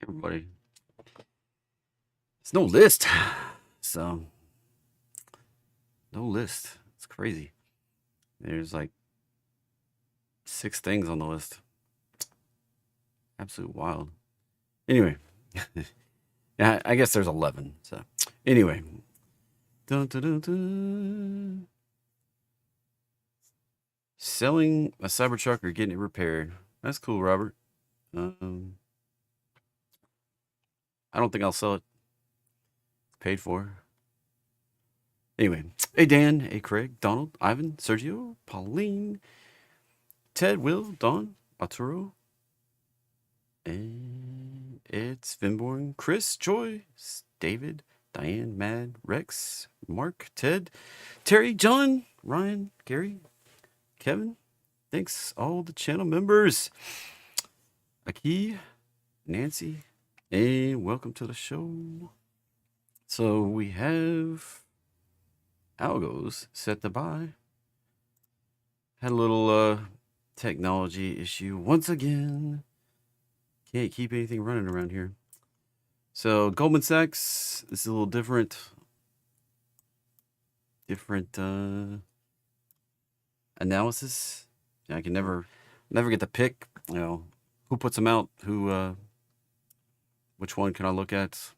Everybody. It's no list. So, no list. It's crazy. There's like 6 things on the list. Absolute wild. Anyway, yeah, I guess there's 11. So, anyway. Dun, dun, dun, dun. Selling a Cybertruck or getting it repaired. That's cool, Robert. Um, I don't think I'll sell it. Paid for. Anyway, hey Dan, hey Craig, Donald, Ivan, Sergio, Pauline, Ted, Will, Don, Arturo, and it's Finborn, Chris, Joy, David, Diane, Mad, Rex, Mark, Ted, Terry, John, Ryan, Gary, Kevin. Thanks all the channel members. Aki, Nancy, and welcome to the show. So we have Algos set to buy. Had a little technology issue once again. Can't keep anything running around here. So Goldman Sachs, this is a little different. Analysis. I can never get to pick, who puts them out, which one can I look at?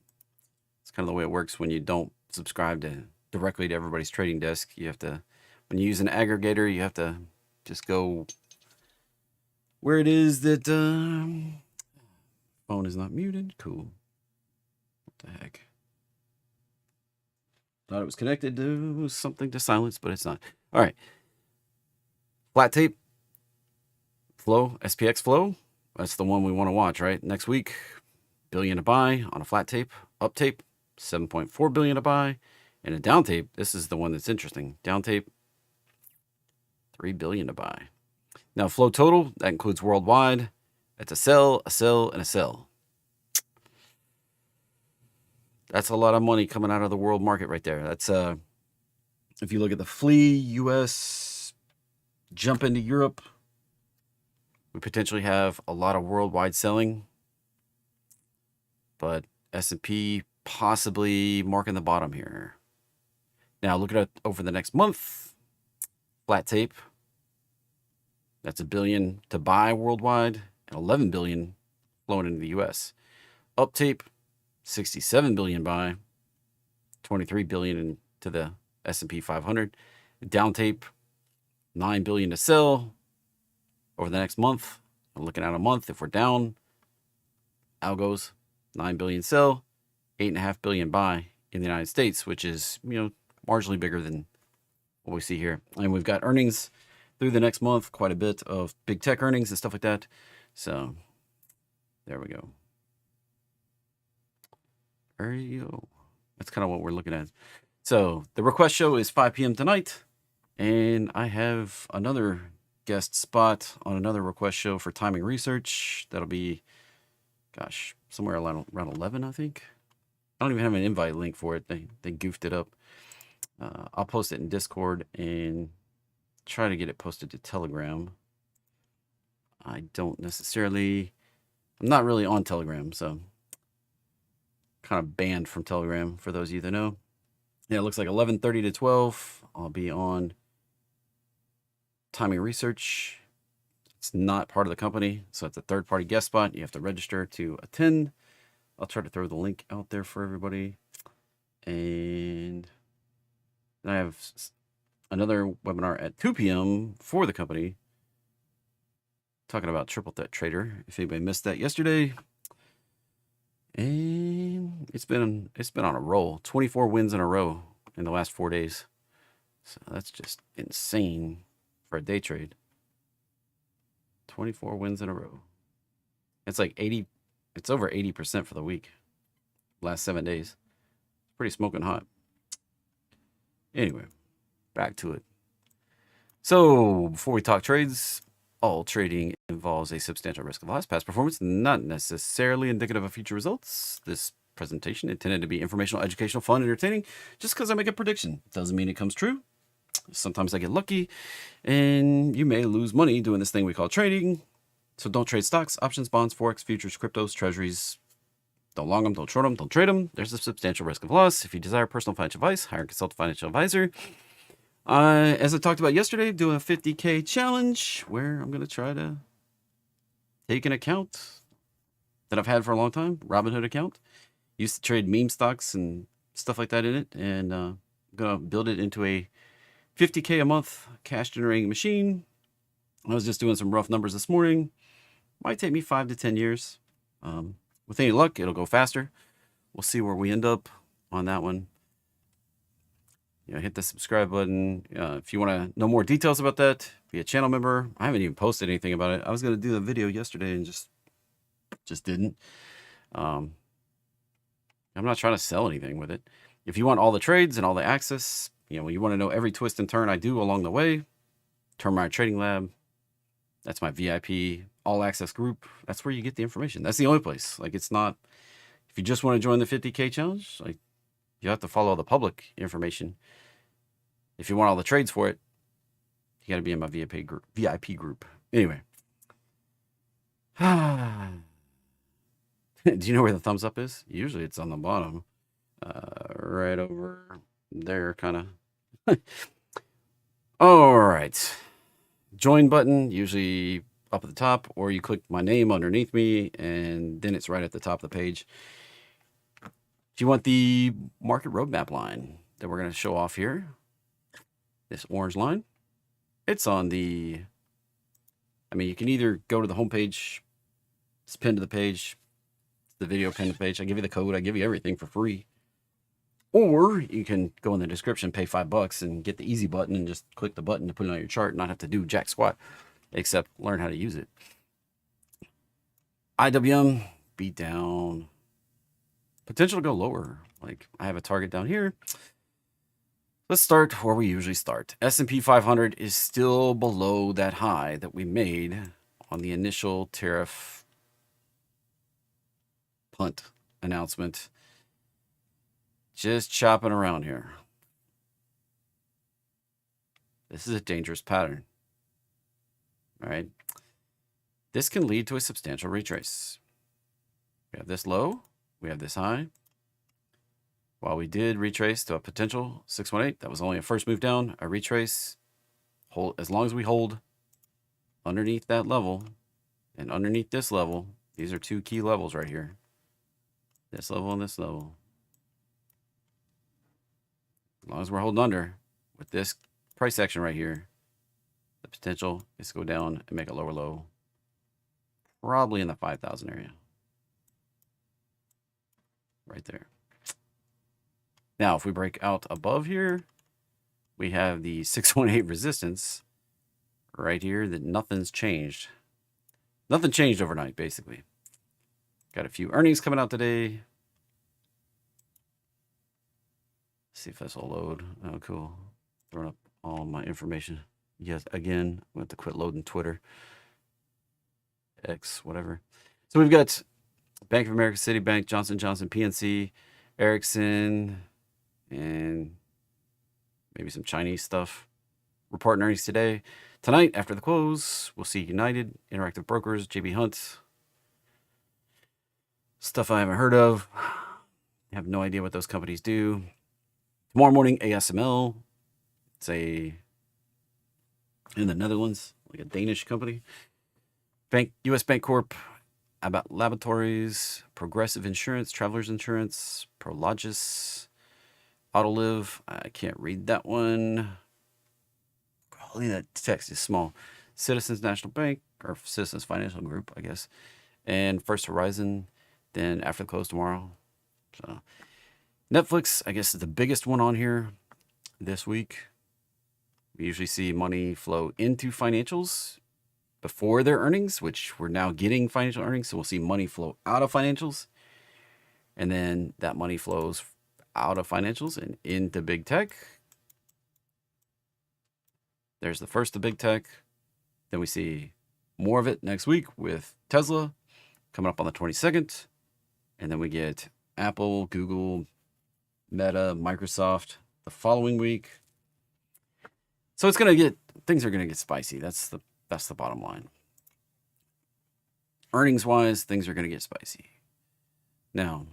It's kind of the way it works when you don't subscribe directly to everybody's trading desk. You have to, when you use an aggregator, you have to just go where it is that phone is not muted. Cool. What the heck? Thought it was connected to something to silence, but it's not. All right. Flat tape. Flow, SPX flow. That's the one we want to watch, right? Next week, billion to buy on a flat tape. Up tape, 7.4 billion to buy. And a down tape, this is the one that's interesting. Down tape, 3 billion to buy. Now, flow total, that includes worldwide. That's a sell, and a sell. That's a lot of money coming out of the world market right there. That's if you look at the flea, US, jump into Europe, we potentially have a lot of worldwide selling, but S&P possibly marking the bottom here. Now, look at it over the next month. Flat tape, that's $1 billion to buy worldwide and 11 billion flowing into the US. Up tape, 67 billion buy, 23 billion into the S&P 500. Down tape, 9 billion to sell over the next month. I'm looking at a month. If we're down, Algos, 9 billion sell, 8.5 billion buy in the United States, which is, marginally bigger than what we see here. And we've got earnings through the next month, quite a bit of big tech earnings and stuff like that. So there we go. There you go. That's kind of what we're looking at. So the request show is 5 p.m. tonight. And I have another guest spot on another request show for timing research. That'll be, somewhere around 11, I think. I don't even have an invite link for it. They goofed it up. I'll post it in Discord and try to get it posted to Telegram. I'm not really on Telegram, so kind of banned from Telegram for those of you that know. Yeah, it looks like 11:30 to 12. I'll be on timing research. It's not part of the company, so it's a third-party guest spot. You have to register to attend. I'll try to throw the link out there for everybody. And I have another webinar at 2 p.m. for the company talking about Triple Threat Trader. If anybody missed that yesterday. And it's been on a roll. 24 wins in a row in the last 4 days. So that's just insane for a day trade. 24 wins in a row. It's like 80, it's over 80% for the week. Last 7 days. Pretty smoking hot. Anyway, back to it. So before we talk trades, all trading involves a substantial risk of loss. Past performance not necessarily indicative of future results. This presentation intended to be informational, educational, fun, entertaining. Just because I make a prediction doesn't mean it comes true. Sometimes I get lucky, and you may lose money doing this thing we call trading. So don't trade stocks, options, bonds, forex, futures, cryptos, treasuries, Don't long them, don't short them, don't trade them. There's a substantial risk of loss. If you desire personal financial advice, hire and consult a financial advisor. As I talked about yesterday, doing a 50K challenge where I'm going to try to take an account that I've had for a long time, Robinhood account. Used to trade meme stocks and stuff like that in it, and I'm going to build it into a 50K a month cash generating machine. I was just doing some rough numbers this morning. Might take me 5 to 10 years. With any luck, it'll go faster. We'll see where we end up on that one. Hit the subscribe button. If you want to know more details about that, be a channel member. I haven't even posted anything about it. I was going to do the video yesterday and just didn't. I'm not trying to sell anything with it. If you want all the trades and all the access, you want to know every twist and turn I do along the way, Termite Trading Lab. That's my VIP all access group. That's where you get the information. That's the only place. It's not, if you just want to join the 50K challenge, you have to follow the public information. If you want all the trades for it, you got to be in my VIP group. Anyway. Do you know where the thumbs up is? Usually it's on the bottom. Right over there, kind of. All right. Join button, usually up at the top, or you click my name underneath me, and then it's right at the top of the page. If you want the market roadmap line that we're going to show off here, this orange line, it's on the, you can either go to the home page, it's pinned to the page, the video pinned to the page. I give you the code, I give you everything for free. Or you can go in the description, pay $5 and get the easy button and just click the button to put it on your chart and not have to do jack squat, except learn how to use it. IWM, beat down. Potential to go lower. I have a target down here. Let's start where we usually start. S&P 500 is still below that high that we made on the initial tariff punt announcement. Just chopping around here. This is a dangerous pattern. All right. This can lead to a substantial retrace. We have this low. We have this high. While we did retrace to a potential 618, that was only a first move down. A retrace, as long as we hold underneath that level and underneath this level, these are two key levels right here. This level and this level. As long as we're holding under with this price action right here, the potential is to go down and make a lower low, probably in the 5,000 area. Right there. Now, if we break out above here, we have the 618 resistance right here that nothing's changed. Nothing changed overnight, basically. Got a few earnings coming out today. See if this will load. Oh, cool. Throwing up all my information. Yes, again, I'm going to quit loading Twitter. X, whatever. So we've got Bank of America, Citibank, Johnson & Johnson, PNC, Ericsson, and maybe some Chinese stuff. Reporting earnings today. Tonight, after the close, we'll see United, Interactive Brokers, JB Hunt. Stuff I haven't heard of. I have no idea what those companies do. Tomorrow morning, ASML. It's in the Netherlands, like a Danish company. U.S. Bank Corp, Abbott Laboratories, Progressive Insurance, Travelers Insurance, Prologis, Autoliv. I can't read that one. Probably that text is small. Citizens National Bank, or Citizens Financial Group, I guess. And First Horizon, then after the close tomorrow. So Netflix, I guess, is the biggest one on here this week. We usually see money flow into financials before their earnings, which we're now getting financial earnings. So we'll see money flow out of financials. And then that money flows out of financials and into big tech. There's the first of big tech. Then we see more of it next week with Tesla coming up on the 22nd. And then we get Apple, Google, Meta, Microsoft the following week. So things are going to get spicy. That's the bottom line. Earnings wise, things are going to get spicy. Now,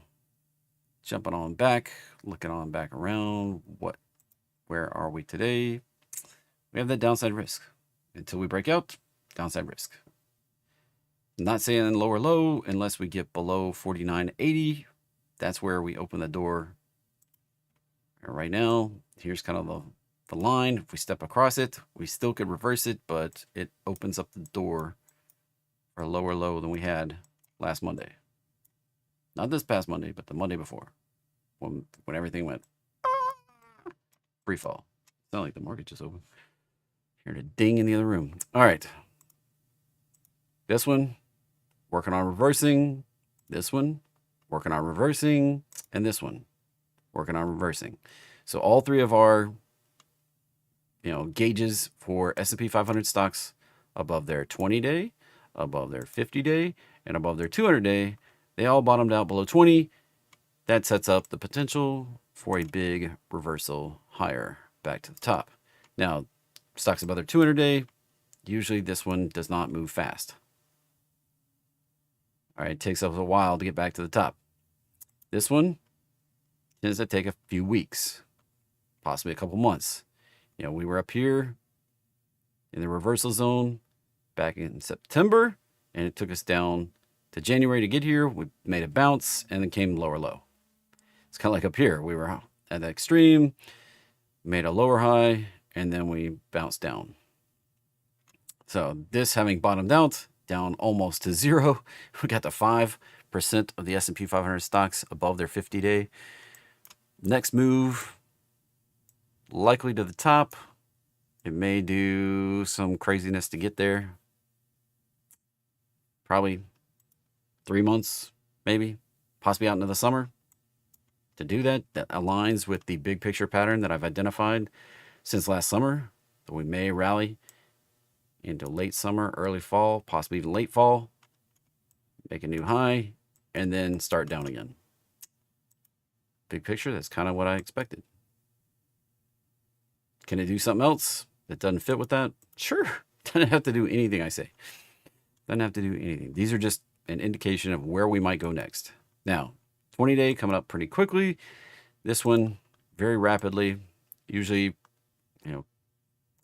jumping on back, looking on back around, where are we today? We have that downside risk. Until we break out, downside risk. Not saying lower low unless we get below 49.80. That's where we open the door. And right now, here's kind of the line. If we step across it, we still could reverse it, but it opens up the door for a lower low than we had last Monday. Not this past Monday, but the Monday before, when everything went free fall. It's not like the market just opened. Heard a ding in the other room. All right. This one, working on reversing. This one, working on reversing. And this one, working on reversing. So all three of our gauges for S&P 500 stocks above their 20-day, above their 50-day, and above their 200-day, they all bottomed out below 20. That sets up the potential for a big reversal higher back to the top. Now, stocks above their 200-day, usually this one does not move fast. All right, it takes us a while to get back to the top. This one tends to take a few weeks, possibly a couple months. We were up here in the reversal zone back in September, and it took us down to January to get here. We made a bounce and then came lower low. It's kind of like up here. We were at the extreme, made a lower high, and then we bounced down. So this having bottomed out, down almost to zero, we got to 5% of the S&P 500 stocks above their 50-day. Next move, likely to the top. It may do some craziness to get there. Probably 3 months, maybe, possibly out into the summer. To do that, that aligns with the big picture pattern that I've identified since last summer, that we may rally into late summer, early fall, possibly even late fall, make a new high, and then start down again. Big picture, that's kind of what I expected. Can it do something else that doesn't fit with that? Sure. Doesn't have to do anything I say. Doesn't have to do anything. These are just an indication of where we might go next. Now, 20-day coming up pretty quickly. This one, very rapidly. Usually, a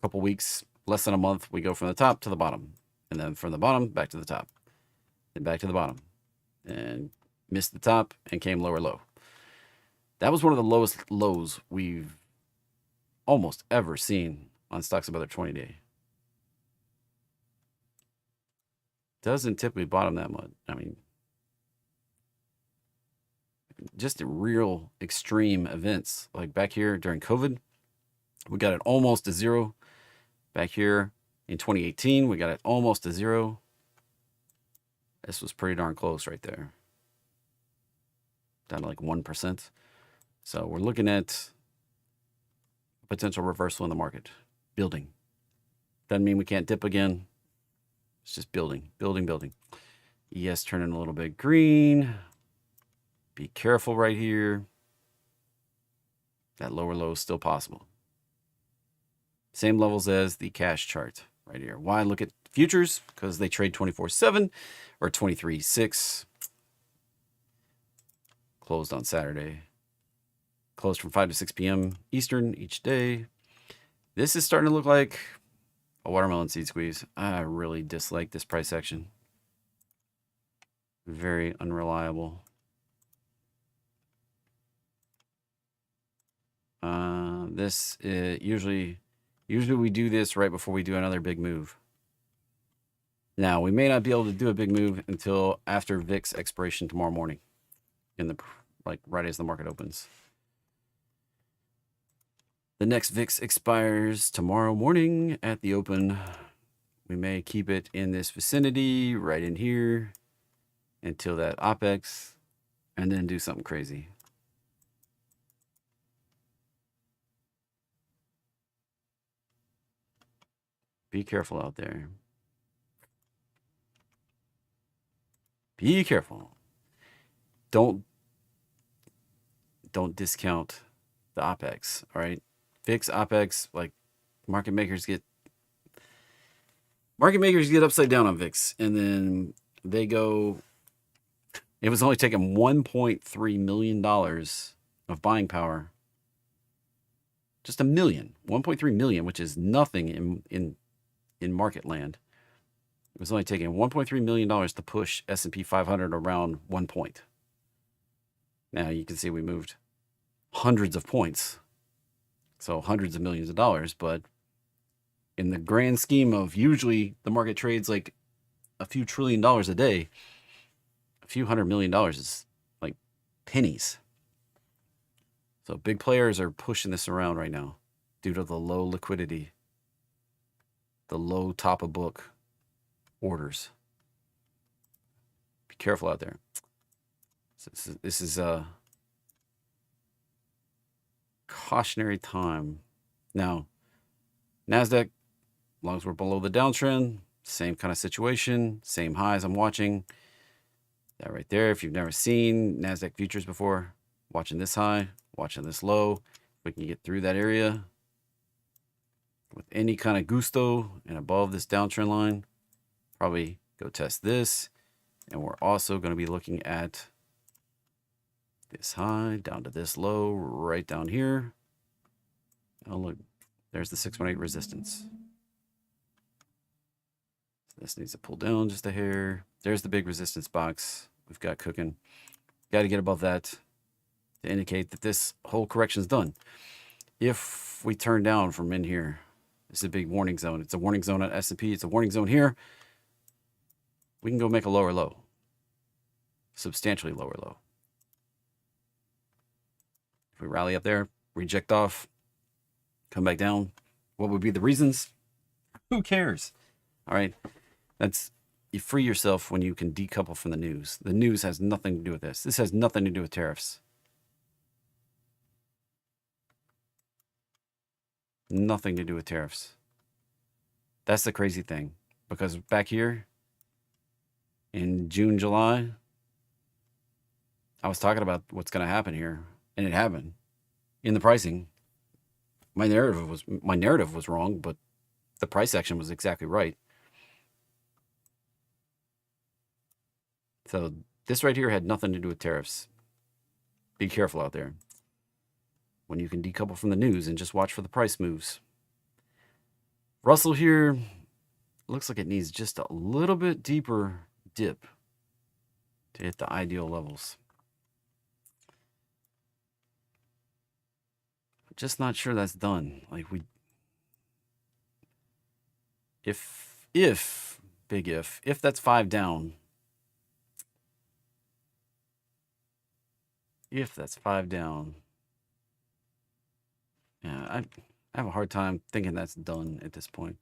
couple weeks, less than a month, we go from the top to the bottom. And then from the bottom, back to the top. Then back to the bottom. And missed the top and came lower low. That was one of the lowest lows we've almost ever seen on stocks above their 20-day. Doesn't typically bottom that much. I mean, just real extreme events. Like back here during COVID, we got it almost to zero. Back here in 2018, we got it almost to zero. This was pretty darn close right there. Down to like 1%. So we're looking at a potential reversal in the market. Building. Doesn't mean we can't dip again. It's just building, building, building. ES turning a little bit green. Be careful right here. That lower low is still possible. Same levels as the cash chart right here. Why look at futures? Because they trade 24/7 or 23/6. Closed on Saturday. Closed from 5 to 6 p.m. Eastern each day. This is starting to look like a watermelon seed squeeze. I really dislike this price action. Very unreliable. This is usually we do this right before we do another big move. Now, we may not be able to do a big move until after VIX expiration tomorrow morning, right as the market opens. The next VIX expires tomorrow morning at the open. We may keep it in this vicinity, right in here, until that OPEX, and then do something crazy. Be careful out there. Be careful. Don't discount the OPEX, all right? VIX, OPEX, like market makers get upside down on VIX, and then they go It was only taking $1.3 million of buying power. Just a million. 1.3 million, which is nothing in market land. It was only taking $1.3 million to push S&P 500 around 1 point. Now you can see we moved hundreds of points. So hundreds of millions of dollars. But in the grand scheme of usually the market trades like a few $1 trillion a day, a few $100 million is like pennies. So big players are pushing this around right now due to the low liquidity, the low top of book orders. Be careful out there. This is a cautionary time. Now, NASDAQ, as long as we're below the downtrend, same kind of situation, same highs I'm watching. That right there, if you've never seen NASDAQ futures before, watching this high, watching this low, if we can get through that area with any kind of gusto and above this downtrend line, probably go test this. And we're also going to be looking at this high down to this low right down here. Oh, look, there's the 618 resistance. This needs to pull down just a hair. There's the big resistance box we've got cooking. Got to get above that to indicate that this whole correction is done. If we turn down from in here, this is a big warning zone. It's a warning zone at S&P. It's a warning zone here. We can go make a lower low. Substantially lower low. If we rally up there, reject off, come back down, what would be the reasons? Who cares? All right. You free yourself when you can decouple from the news. The news has nothing to do with this. This has nothing to do with tariffs. Nothing to do with tariffs. That's the crazy thing. Because back here in June, July, I was talking about what's going to happen here, and it happened in the pricing. My narrative was wrong, but the price action was exactly right. So this right here had nothing to do with tariffs. Be careful out there when you can decouple from the news and just watch for the price moves. Russell here looks like it needs just a little bit deeper dip to hit the ideal levels. Just not sure that's done. Like if that's 5 down, if that's 5 down, yeah, I have a hard time thinking that's done at this point.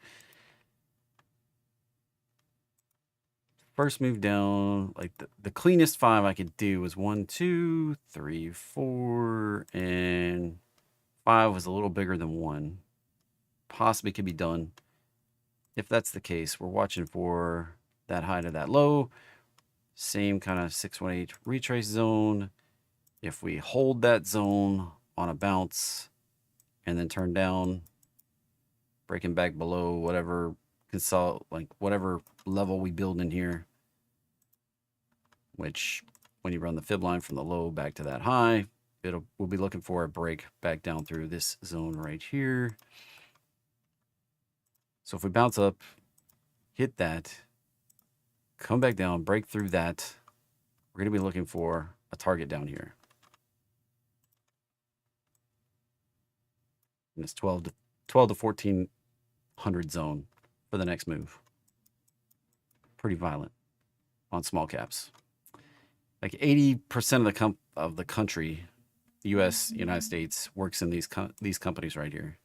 First move down, like the cleanest 5 I could do was 1, 2, 3, 4, and 5 was a little bigger than 1. Possibly could be done. If that's the case, we're watching for that high to that low. Same kind of 618 retrace zone. If we hold that zone on a bounce and then turn down, breaking back below whatever whatever level we build in here, which when you run the fib line from the low back to that high, we'll be looking for a break back down through this zone right here. So if we bounce up, hit that, come back down, break through that, we're going to be looking for a target down here. And it's 12 to 1400 zone for the next move. Pretty violent on small caps. Like 80% of the country, U.S., United States, works in these companies right here.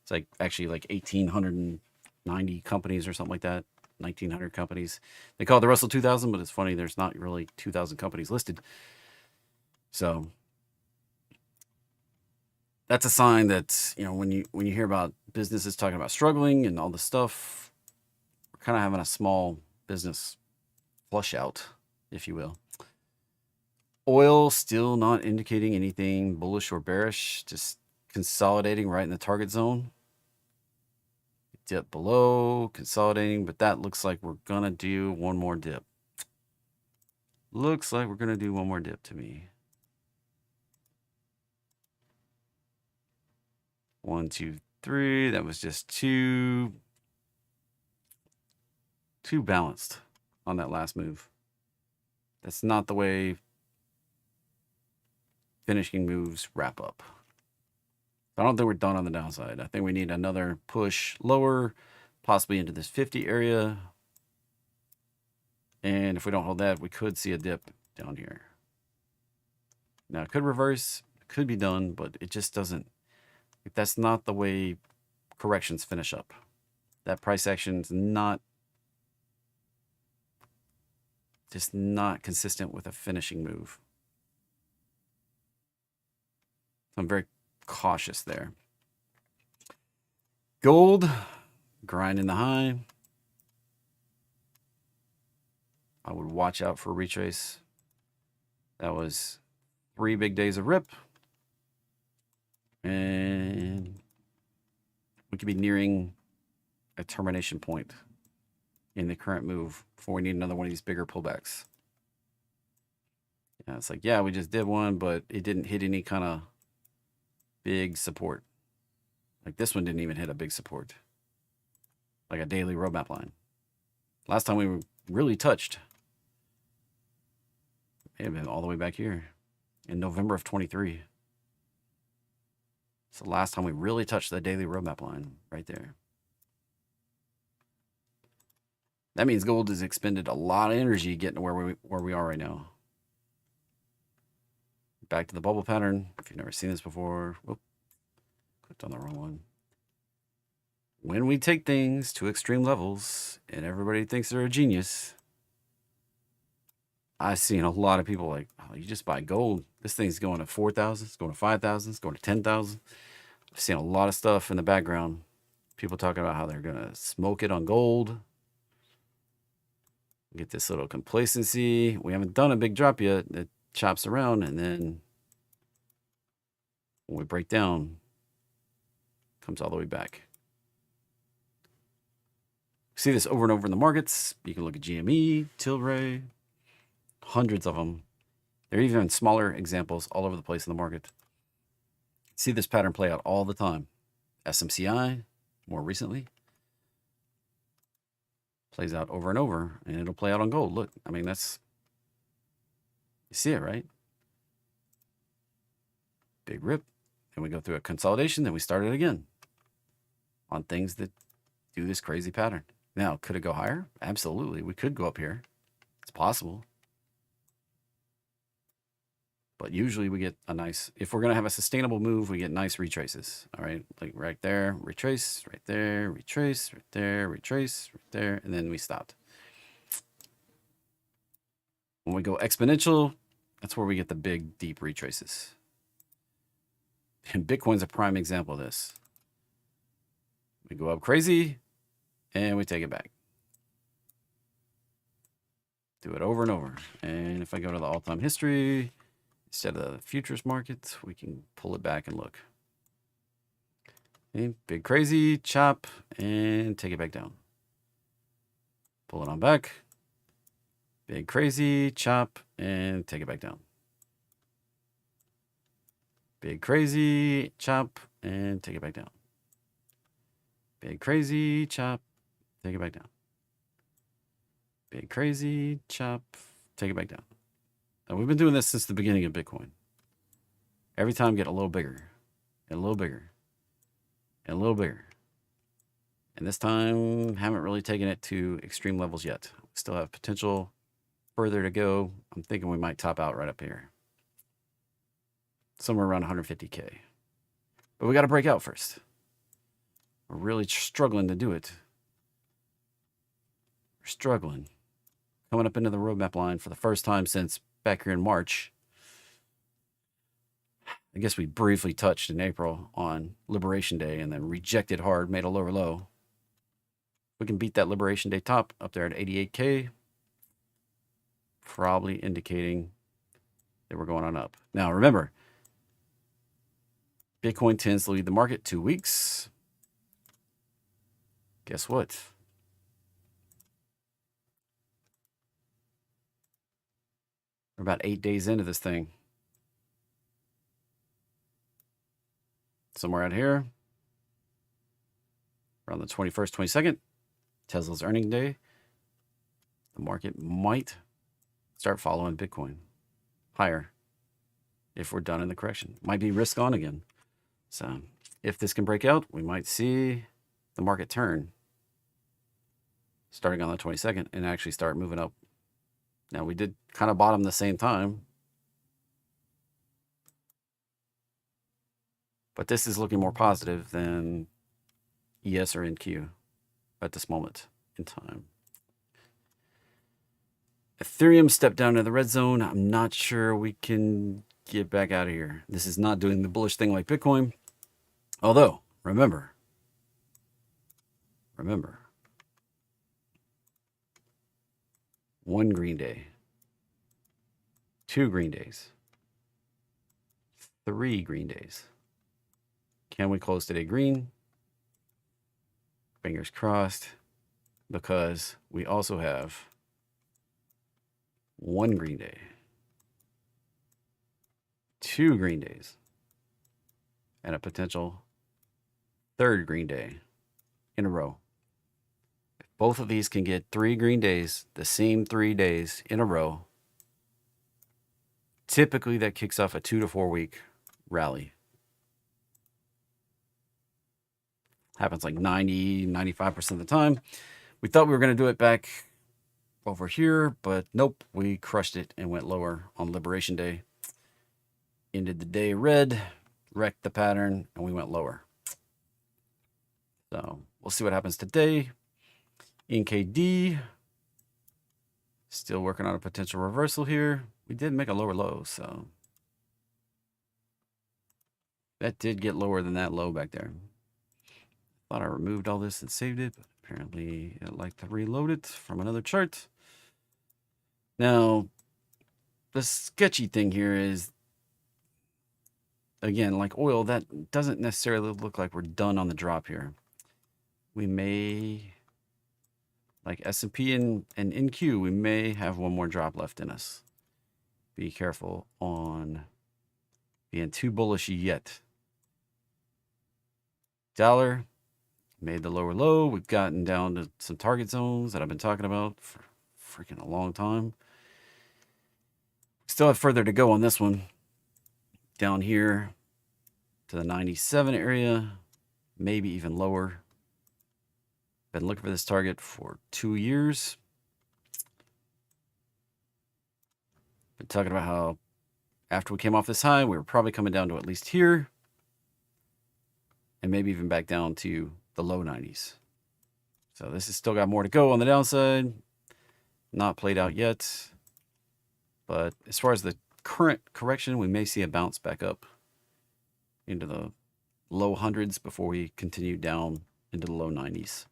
It's like actually like 1,890 companies or something like that. 1,900 companies. They call it the Russell 2000, but it's funny, there's not really 2,000 companies listed. So that's a sign that, when you hear about businesses talking about struggling and all this stuff, we're kind of having a small business flush out, if you will. Oil still not indicating anything bullish or bearish, just consolidating right in the target zone. Dip below, consolidating, but that looks like we're gonna do one more dip. Looks like we're going to do one more dip to me. 1, 2, 3. That was just too balanced on that last move. That's not the way finishing moves wrap up. I don't think we're done on the downside. I think we need another push lower, possibly into this 50 area. And if we don't hold that, we could see a dip down here. Now, it could reverse, it could be done, but it just doesn't. That's not the way corrections finish up. That price action's just not consistent with a finishing move. I'm very cautious there. Gold, grind in the high. I would watch out for retrace. That was 3 big days of rip. And we could be nearing a termination point in the current move before we need another one of these bigger pullbacks. Yeah, it's like, yeah, we just did one, but it didn't hit any kind of big support. Like this one didn't even hit a big support, like a daily roadmap line. Last time we really touched, may have been all the way back here in November of 23. It's the last time we really touched the daily roadmap line right there. That means gold has expended a lot of energy getting to where we are right now. Back to the bubble pattern. If you've never seen this before, whoop, clicked on the wrong one. When we take things to extreme levels and everybody thinks they're a genius, I've seen a lot of people like, oh, you just buy gold. This thing's going to 4,000, it's going to 5,000, it's going to 10,000. I've seen a lot of stuff in the background. People talking about how they're going to smoke it on gold. Get this little complacency. We haven't done a big drop yet. It chops around, and then when we break down, it comes all the way back. See this over and over in the markets. You can look at GME, Tilray, hundreds of them. There are even smaller examples all over the place in the market. See this pattern play out all the time. SMCI, more recently, plays out over and over, and it'll play out on gold. Look, I mean, that's, you see it, right? Big rip, and we go through a consolidation, then we start it again on things that do this crazy pattern. Now, could it go higher? Absolutely. We could go up here. It's possible. But usually we get a nice, if we're going to have a sustainable move, we get nice retraces. All right, like right there, retrace, right there, retrace, right there, retrace, right there, and then we stopped. When we go exponential, that's where we get the big, deep retraces. And Bitcoin's a prime example of this. We go up crazy, and we take it back. Do it over and over. And if I go to the all-time history, instead of the futures market, we can pull it back and look. Okay, big crazy, chop, and take it back down. Pull it on back. Big crazy, chop, and take it back down. Big crazy, chop, and take it back down. Big crazy, chop, take it back down. Big crazy, chop, take it back down. Now, we've been doing this since the beginning of Bitcoin. Every time get a little bigger, and a little bigger, and a little bigger. And this time, haven't really taken it to extreme levels yet. Still have potential further to go. I'm thinking we might top out right up here. Somewhere around 150K. But we got to break out first. We're really struggling to do it. We're struggling. Coming up into the roadmap line for the first time since back here in March. I guess we briefly touched in April on Liberation Day and then rejected hard, made a lower low. We can beat that Liberation Day top up there at 88K. Probably indicating that we're going on up. Now, remember, Bitcoin tends to lead the market 2 weeks. Guess what? We're about 8 days into this thing. Somewhere out here, around the 21st, 22nd, Tesla's earnings day, the market might start following Bitcoin higher if we're done in the correction. Might be risk on again. So if this can break out, we might see the market turn starting on the 22nd and actually start moving up. Now, we did kind of bottom the same time, but this is looking more positive than ES or NQ at this moment in time. Ethereum stepped down to the red zone. I'm not sure we can get back out of here. This is not doing the bullish thing like Bitcoin. Although, remember, one green day, 2 green days, 3 green days. Can we close today green? Fingers crossed, because we also have 1 green day, 2 green days, and a potential 3rd green day in a row. If both of these can get 3 green days, the same 3 days in a row, typically that kicks off a 2 to 4 week rally. Happens like 95% of the time. We thought we were going to do it back over here, but nope, we crushed it and went lower on Liberation Day. Ended the day red, wrecked the pattern, and we went lower. So we'll see what happens today. NKD, still working on a potential reversal here. We did make a lower low, so that did get lower than that low back there. Thought I removed all this and saved it, but apparently I'd like to reload it from another chart. Now, the sketchy thing here is, again, like oil, that doesn't necessarily look like we're done on the drop here. We may, like S&P and NQ, we may have one more drop left in us. Be careful on being too bullish yet. Dollar made the lower low. We've gotten down to some target zones that I've been talking about for freaking a long time. Still have further to go on this one. Down here to the 97 area, maybe even lower. Been looking for this target for 2 years. Been talking about how after we came off this high, we were probably coming down to at least here. And maybe even back down to the low 90s. So this has still got more to go on the downside. Not played out yet. But as far as the current correction, we may see a bounce back up into the low hundreds before we continue down into the low 90s.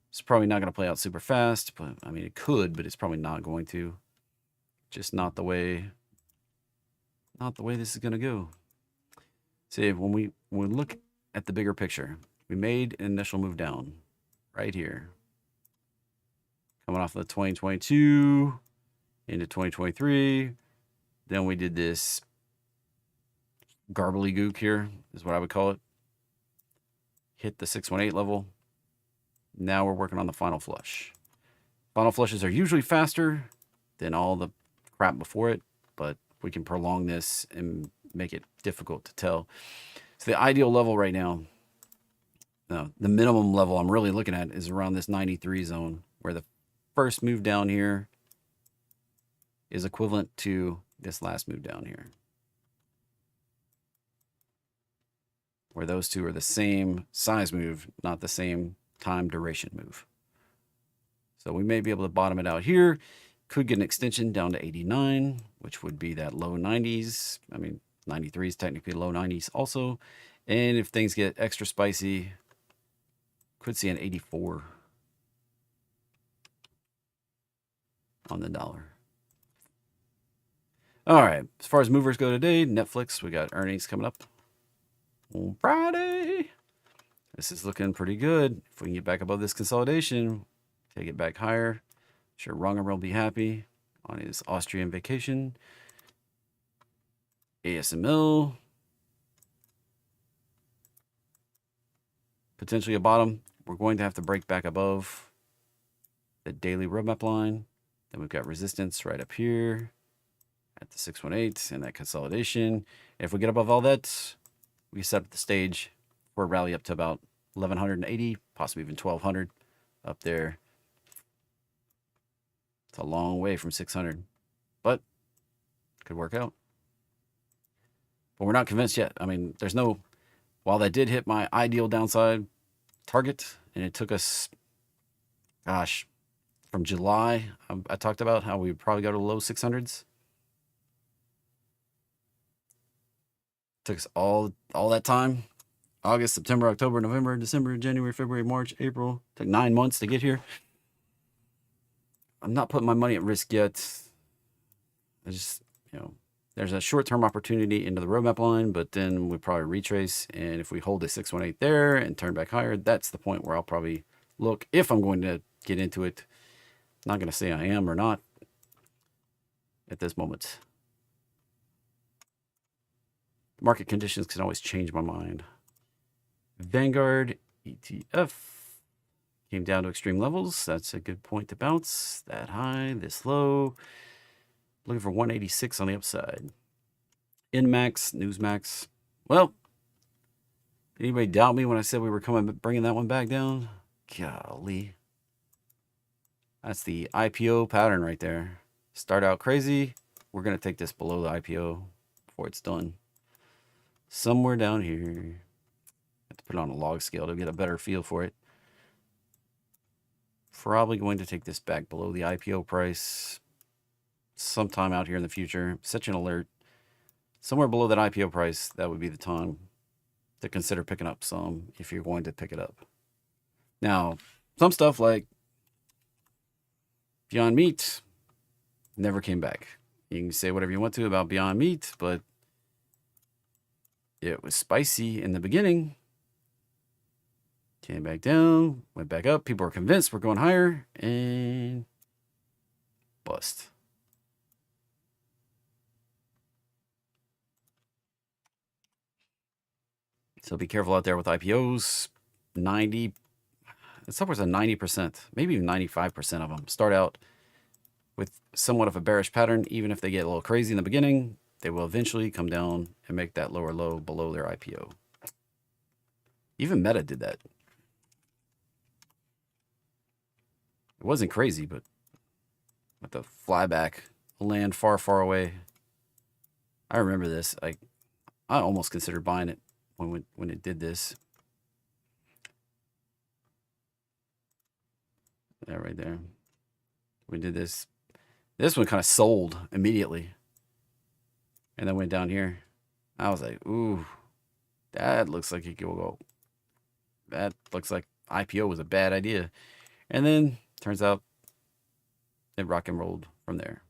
It's probably not going to play out super fast, but I mean, it could, but it's probably not going to. Just not the way this is going to go. See, when we look at the bigger picture, we made an initial move down right here. Coming off of the 2022 into 2023. Then we did this garbly-gook here, is what I would call it. Hit the 618 level. Now we're working on the final flush. Final flushes are usually faster than all the crap before it, but we can prolong this and make it difficult to tell. So the ideal level right now, the minimum level I'm really looking at is around this 93 zone, where the first move down here is equivalent to this last move down here, where those two are the same size move, not the same time duration move. So we may be able to bottom it out here. Could get an extension down to 89, which would be that low 90s. I mean, 93 is technically low 90s also. And if things get extra spicy, could see an 84 on the dollar. All right, as far as movers go today, Netflix, we got earnings coming up on Friday. This is looking pretty good. If we can get back above this consolidation, take it back higher, sure Runger will be happy on his Austrian vacation. ASML. Potentially a bottom. We're going to have to break back above the daily roadmap line. Then we've got resistance right up here at the 618 and that consolidation. If we get above all that, we set up the stage for a rally up to about 1180, possibly even 1200 up there. It's a long way from 600, but could work out. But we're not convinced yet. I mean, there's no, while that did hit my ideal downside target, and it took us, gosh, from July, I talked about how we would probably go to low 600s. Took us all that time. August, September, October, November, December, January, February, March, April. Took 9 months to get here. I'm not putting my money at risk yet. I just, there's a short-term opportunity into the roadmap line, but then we probably retrace. And if we hold a 618 there and turn back higher, that's the point where I'll probably look, if I'm going to get into it. I'm not going to say I am or not at this moment. Market conditions can always change my mind. Vanguard ETF came down to extreme levels. That's a good point to bounce. That high, this low. Looking for 186 on the upside. Nmax, Newsmax. Well, anybody doubt me when I said we were bringing that one back down? Golly. That's the IPO pattern right there. Start out crazy. We're going to take this below the IPO before it's done. Somewhere down here. Have to put it on a log scale to get a better feel for it. Probably going to take this back below the IPO price sometime out here in the future. Such an alert. Somewhere below that IPO price, that would be the time to consider picking up some if you're going to pick it up. Now, some stuff like Beyond Meat never came back. You can say whatever you want to about Beyond Meat, but it was spicy in the beginning. Came back down, went back up. People were convinced we're going higher, and bust. So be careful out there with IPOs. It's upwards of 90%, maybe even 95% of them start out with somewhat of a bearish pattern. Even if they get a little crazy in the beginning, they will eventually come down and make that lower low below their IPO. Even Meta did that. It wasn't crazy, but with the flyback, land far, far away. I remember this. I almost considered buying it when it did this. That right there. We did this. This one kind of sold immediately. And then went down here. I was like, ooh, that looks like it could go. That looks like IPO was a bad idea. And then turns out it rock and rolled from there.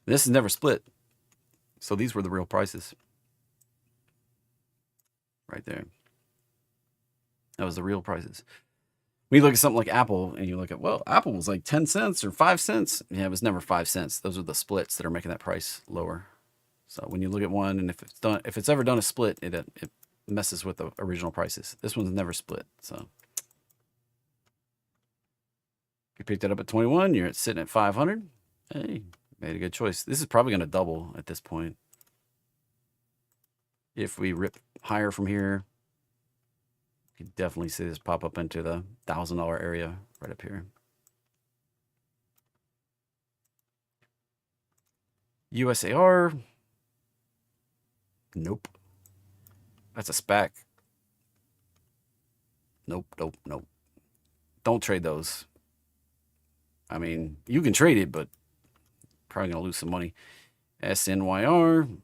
This is never split. So these were the real prices. Right there. That was the real prices. When you look at something like Apple and you look at, well, Apple was like 10 cents or 5 cents. Yeah, it was never 5 cents. Those are the splits that are making that price lower. So when you look at one, and if it's ever done a split, it messes with the original prices. This one's never split. So if you picked it up at 21, you're sitting at 500. Hey, made a good choice. This is probably going to double at this point. If we rip higher from here, you can definitely see this pop up into the $1,000 area right up here. USAR. Nope. That's a SPAC. Nope, nope, nope. Don't trade those. I mean, you can trade it, but probably going to lose some money. SNYR.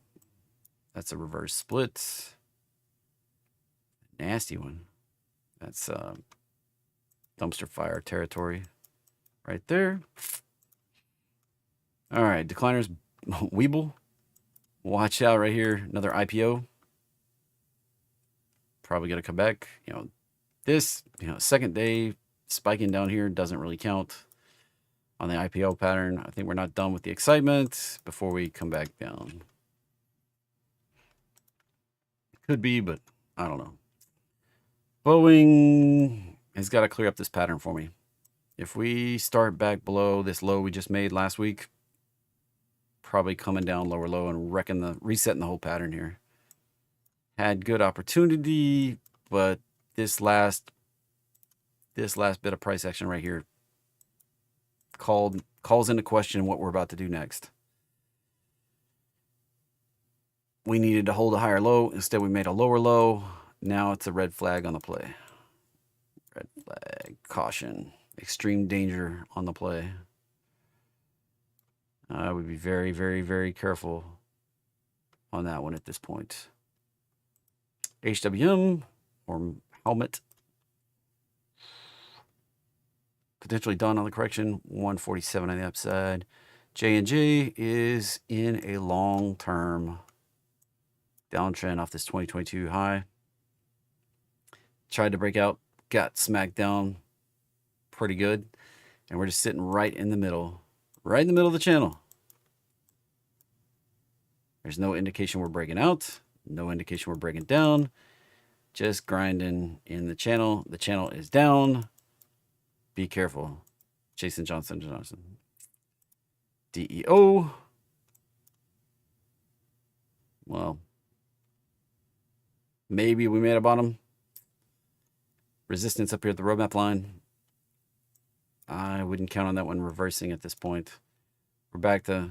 That's a reverse split. Nasty one. That's dumpster fire territory right there. All right, decliners. Weeble. Watch out right here. Another IPO. Probably going to come back. This, second day spiking down here doesn't really count. on the IPO pattern. I think we're not done with the excitement before we come back down. Could be, but I don't know. Boeing has got to clear up this pattern for me. If we start back below this low we just made last week, probably coming down lower low and resetting the whole pattern here. Had good opportunity, but this last bit of price action right here calls into question what we're about to do next. We needed to hold a higher low. Instead, we made a lower low. Now it's a red flag on the play. Red flag, caution, extreme danger on the play. I would be very, very, very careful on that one at this point. HWM or helmet. Potentially done on the correction. 147 on the upside. J&J is in a long-term downtrend off this 2022 high. Tried to break out, got smacked down pretty good. And we're just sitting right in the middle. Right in the middle of the channel. There's no indication we're breaking out. No indication we're breaking down. Just grinding in the channel. The channel is down. Be careful. Jason Johnson. DEO. Well, maybe we made a bottom. Resistance up here at the roadmap line. I wouldn't count on that one reversing at this point. We're back to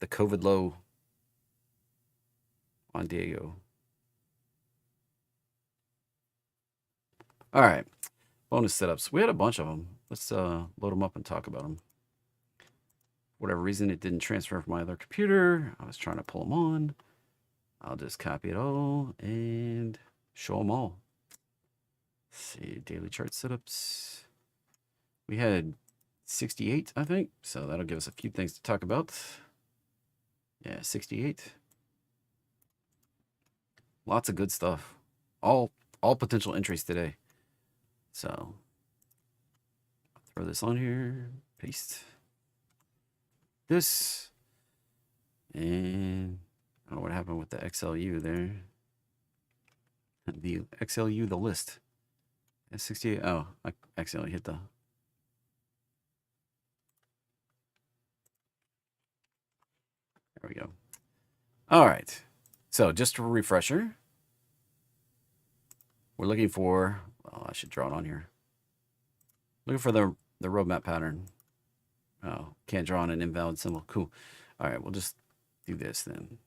the COVID low on Diego. All right. Bonus setups. We had a bunch of them. Let's load them up and talk about them. For whatever reason, it didn't transfer from my other computer. I was trying to pull them on. I'll just copy it all and show them all. Let's see, daily chart setups. We had 68, I think. So that'll give us a few things to talk about. Yeah, 68. Lots of good stuff. All potential entries today. So I'll throw this on here, paste this, and I don't know what happened with the XLU there. The XLU, the list. S68. Oh, I accidentally hit the. There we go. All right. So just a refresher. We're looking for, well, I should draw it on here. Looking for the roadmap pattern. Oh, can't draw on an invalid symbol. Cool. All right, we'll just do this then.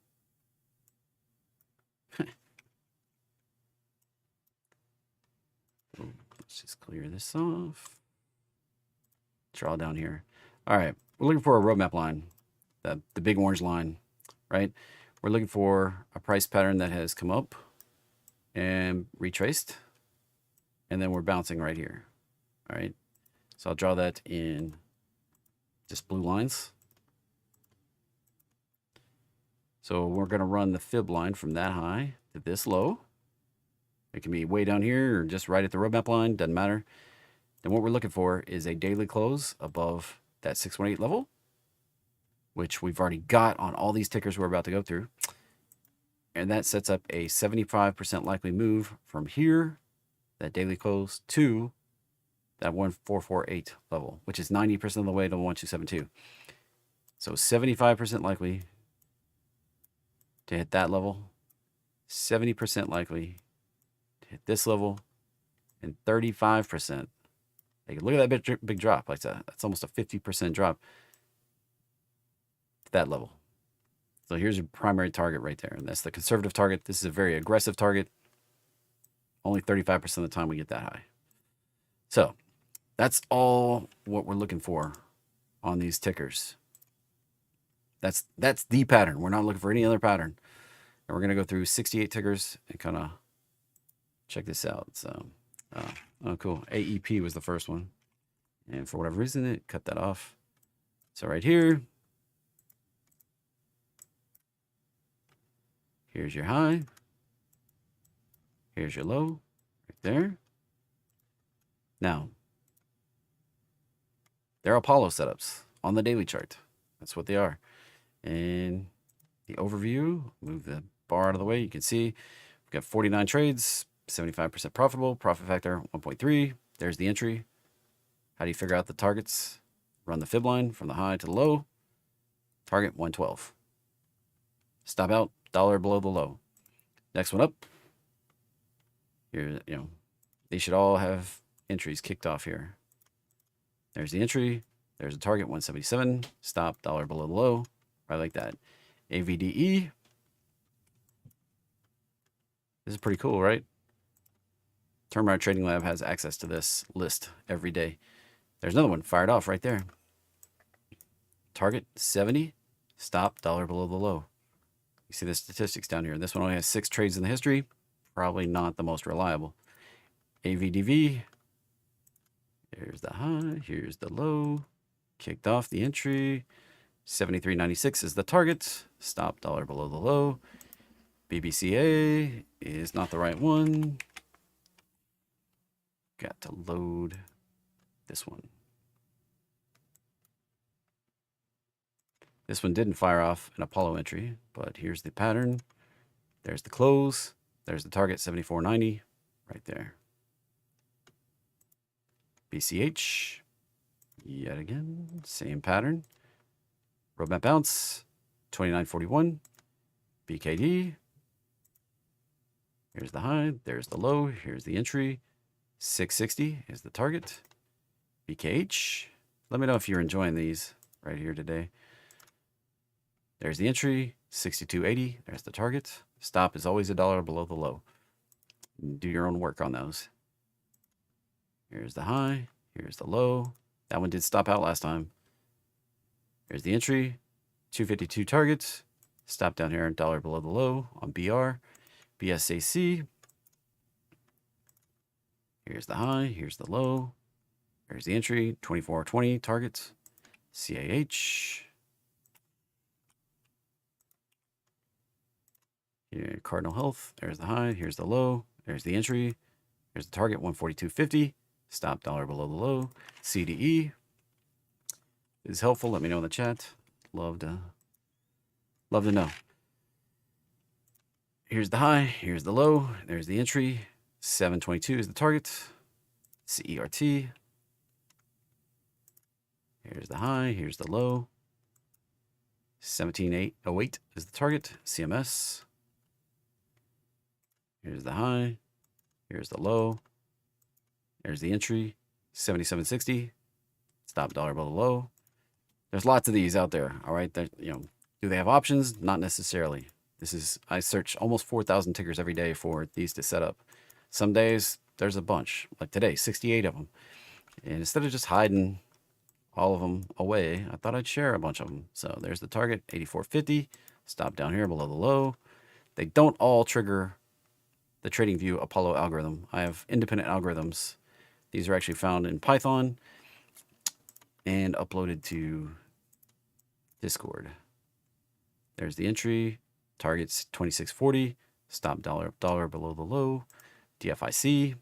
Let's just clear this off. Draw down here. All right, we're looking for a roadmap line, the big orange line, right? We're looking for a price pattern that has come up and retraced, and then we're bouncing right here. All right, so I'll draw that in just blue lines. So we're going to run the fib line from that high to this low. It can be way down here or just right at the roadmap line, doesn't matter. Then what we're looking for is a daily close above that 618 level, which we've already got on all these tickers we're about to go through. And that sets up a 75% likely move from here, that daily close, to that 1448 level, which is 90% of the way to 1272. So 75% likely to hit that level, 70% likely to hit this level, and 35%. Like, look at that big drop. Like that's almost a 50% drop to that level. So here's your primary target right there. And that's the conservative target. This is a very aggressive target. Only 35% of the time we get that high. So that's all what we're looking for on these tickers. That's the pattern. We're not looking for any other pattern. And we're going to go through 68 tickers and kind of check this out. So, oh, cool. AEP was the first one. And for whatever reason, it cut that off. So right here, here's your high. Here's your low right there. Now, They're Apollo setups on the daily chart. That's what they are. And the overview, move the bar out of the way. You can see we've got 49 trades, 75% profitable, profit factor 1.3. There's the entry. How do you figure out the targets? Run the fib line from the high to the low. Target 112. Stop out, dollar below the low. Next one up. Here, they should all have entries kicked off here. There's the entry. There's a target 177. Stop, dollar below the low. I like that. AVDE. This is pretty cool, right? Termite Trading Lab has access to this list every day. There's another one fired off right there. Target 70. Stop, dollar below the low. You see the statistics down here. This one only has 6 trades in the history. Probably not the most reliable. AVDV. Here's the high. Here's the low. Kicked off the entry. 73.96 is the target. Stop, dollar below the low. BBCA is not the right one. Got to load this one. This one didn't fire off an Apollo entry, but here's the pattern. There's the close. There's the target 74.90 right there. BCH, yet again, same pattern. Roadmap bounce, 29.41. BKD, here's the high, there's the low, here's the entry. 660 is the target. BKH, let me know if you're enjoying these right here today. There's the entry, 62.80, there's the target. Stop is always $1 below the low. Do your own work on those. Here's the high. Here's the low. That one did stop out last time. Here's the entry. 252 targets. Stop down here, $1 below the low on BR. BSAC. Here's the high. Here's the low. Here's the entry. 24.20 targets. CAH. Here, Cardinal Health. There's the high. Here's the low. There's the entry. Here's the target, 142.50. Stop, $1 below the low. CDE is helpful. Let me know in the chat. Love to know. Here's the high. Here's the low. There's the entry. 722 is the target. CERT. Here's the high. Here's the low. 17.08 is the target. CMS. Here's the high. Here's the low. There's the entry. 77.60. Stop, $1 below the low. There's lots of these out there. All right. Do they have options? Not necessarily. I search almost 4,000 tickers every day for these to set up. Some days there's a bunch, like today, 68 of them. And instead of just hiding all of them away, I thought I'd share a bunch of them. So there's the target, 84.50. Stop down here below the low. They don't all trigger the TradingView Apollo algorithm. I have independent algorithms. These are actually found in Python and uploaded to Discord. There's the entry. Targets 26.40. Stop, $1 below the low. DFIC.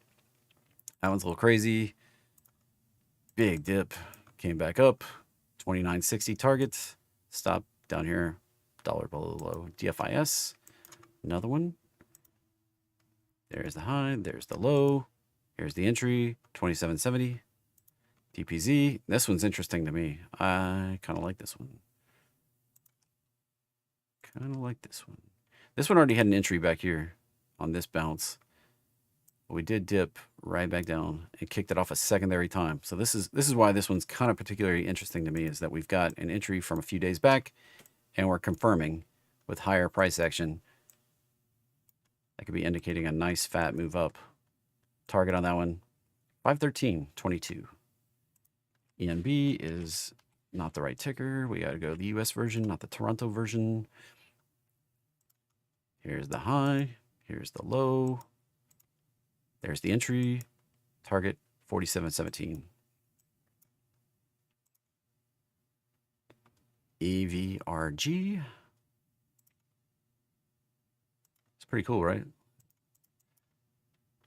That one's a little crazy. Big dip. Came back up. 29.60 targets. Stop down here. $1 below the low. DFIS. Another one. There's the high. There's the low. Here's the entry. 27.70. DPZ. This one's interesting to me. I kind of like this one. This one already had an entry back here on this bounce. But we did dip right back down and kicked it off a secondary time. So this is why this one's kind of particularly interesting to me, is that we've got an entry from a few days back and we're confirming with higher price action. That could be indicating a nice fat move up. Target on that one, 513.22. ENB is not the right ticker. We got to go to the US version, not the Toronto version. Here's the high. Here's the low. There's the entry. Target 47.17. EVRG. It's pretty cool, right?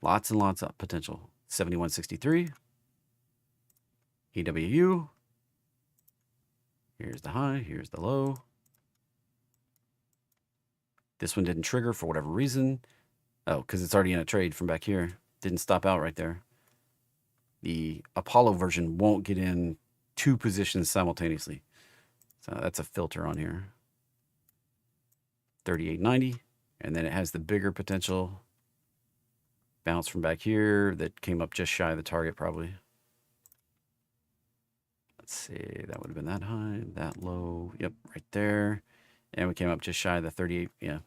Lots and lots of potential. 71.63. EWU. Here's the high. Here's the low. This one didn't trigger for whatever reason. Oh, because it's already in a trade from back here. Didn't stop out right there. The Apollo version won't get in 2 positions simultaneously. So that's a filter on here. 38.90. And then it has the bigger potential bounce from back here that came up just shy of the target probably. Let's see, that would have been that high, that low. Yep, right there. And we came up just shy of the 38. Yeah.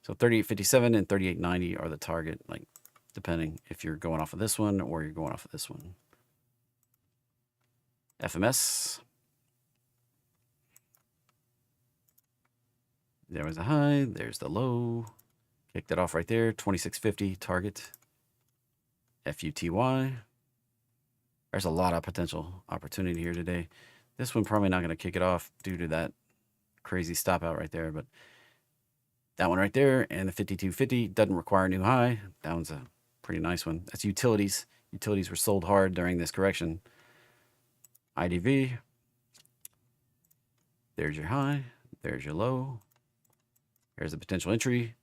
So 38.57 and 38.90 are the target, like depending if you're going off of this one or you're going off of this one. FMS. There was a high, there's the low. Kicked it off right there, 26.50 target. FUTY. There's a lot of potential opportunity here today. This one probably not going to kick it off due to that crazy stop out right there, but that one right there and the 52.50 doesn't require a new high. That one's a pretty nice one. That's utilities. Utilities were sold hard during this correction. IDV. There's your high. There's your low. There's a potential entry.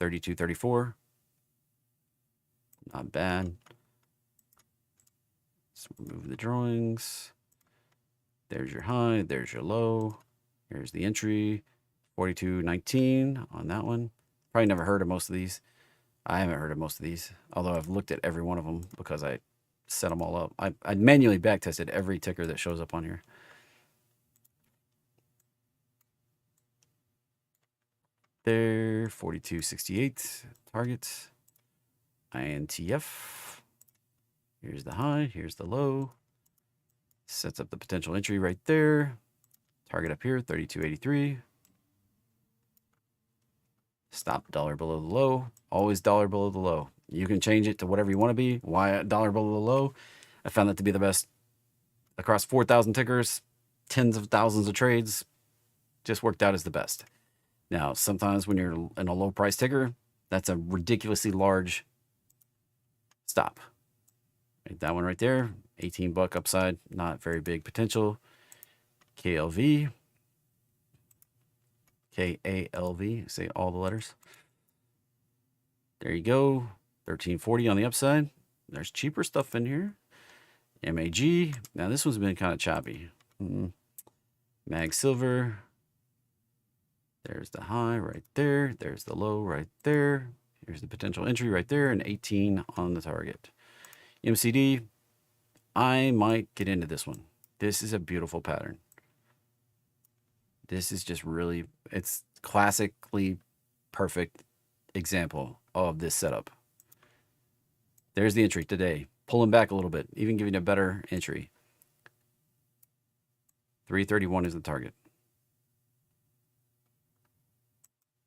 32.34. Not bad. Let's remove the drawings. There's your high. There's your low. Here's the entry. 42.19 on that one. Probably never heard of most of these. I haven't heard of most of these, although I've looked at every one of them because I set them all up. I manually backtested every ticker that shows up on here. There, 42.68 target. INTF. Here's the high, here's the low. Sets up the potential entry right there. Target up here, 32.83. Stop dollar below the low. Always dollar below the low. You can change it to whatever you want to be. Why a dollar below the low? I found that to be the best across 4,000 tickers, tens of thousands of trades. Just worked out as the best. Now, sometimes when you're in a low price ticker, that's a ridiculously large stop. Right, that one right there, 18 buck upside, not very big potential. KLV. KALV, say all the letters. There you go. 1340 on the upside. There's cheaper stuff in here. MAG. Now this one's been kind of choppy. Mag Silver. There's the high right there. There's the low right there. Here's the potential entry right there, and 18 on the target. MCD. I might get into this one. This is a beautiful pattern. This is just really, it's classically perfect example of this setup. There's the entry today. Pulling back a little bit, even giving a better entry. 331 is the target.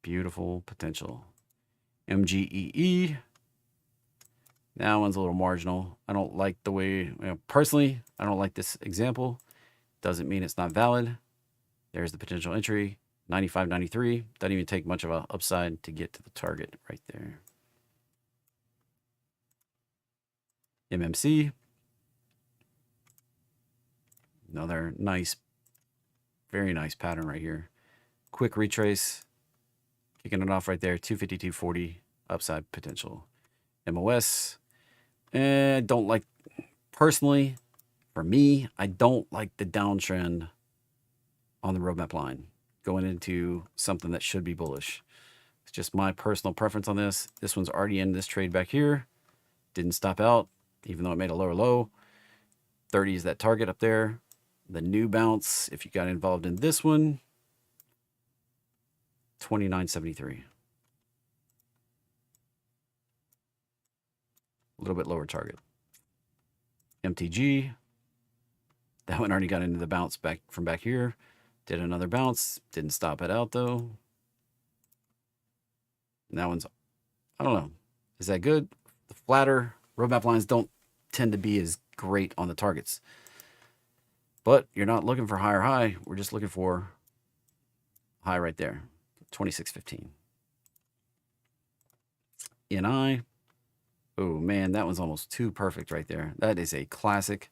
Beautiful potential. MGEE. That one's a little marginal. I don't like the way, personally, I don't like this example. Doesn't mean it's not valid. There's the potential entry, 95.93. Doesn't even take much of an upside to get to the target right there. MMC. Another nice, very nice pattern right here. Quick retrace. Kicking it off right there, 252.40 upside potential. MOS. Don't like, personally, for me, I don't like the downtrend on the roadmap line going into something that should be bullish. It's just my personal preference on this. This one's already in this trade back here. Didn't stop out, even though it made a lower low. 30 is that target up there. The new bounce, if you got involved in this one, 29.73. A little bit lower target. MTG. That one already got into the bounce back from back here. Did another bounce. Didn't stop it out though. And that one's, I don't know. Is that good? The flatter roadmap lines don't tend to be as great on the targets. But you're not looking for higher high. We're just looking for high right there. 26.15. NI. Oh man, that one's almost too perfect right there. That is a classic,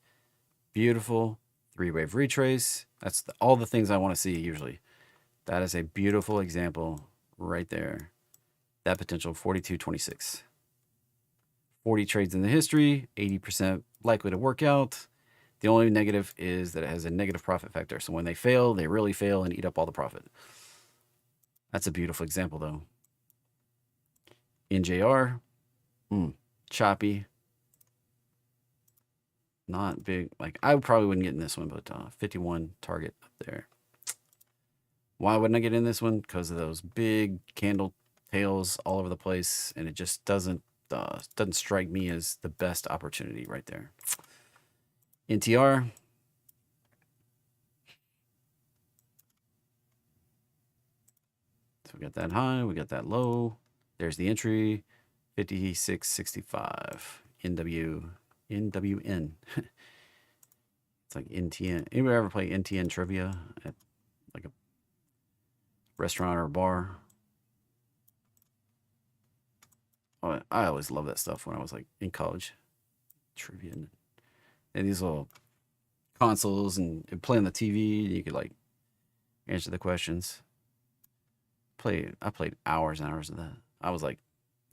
beautiful 3-wave retrace. That's all the things I want to see usually. That is a beautiful example right there. That potential 42.26. 40 trades in the history, 80% likely to work out. The only negative is that it has a negative profit factor. So when they fail, they really fail and eat up all the profit. That's a beautiful example though. NJR, choppy. Not big. Like I probably wouldn't get in this one, but 51 target up there. Why wouldn't I get in this one? Because of those big candle tails all over the place, and it just doesn't strike me as the best opportunity right there. NTR. So we got that high, we got that low. There's the entry, 56.65. NWN. It's like NTN. Anybody ever play NTN trivia at like a restaurant or a bar? Oh, I always loved that stuff when I was like in college. Trivia and these little consoles and play on the TV. And you could like answer the questions. I played hours and hours of that. I was like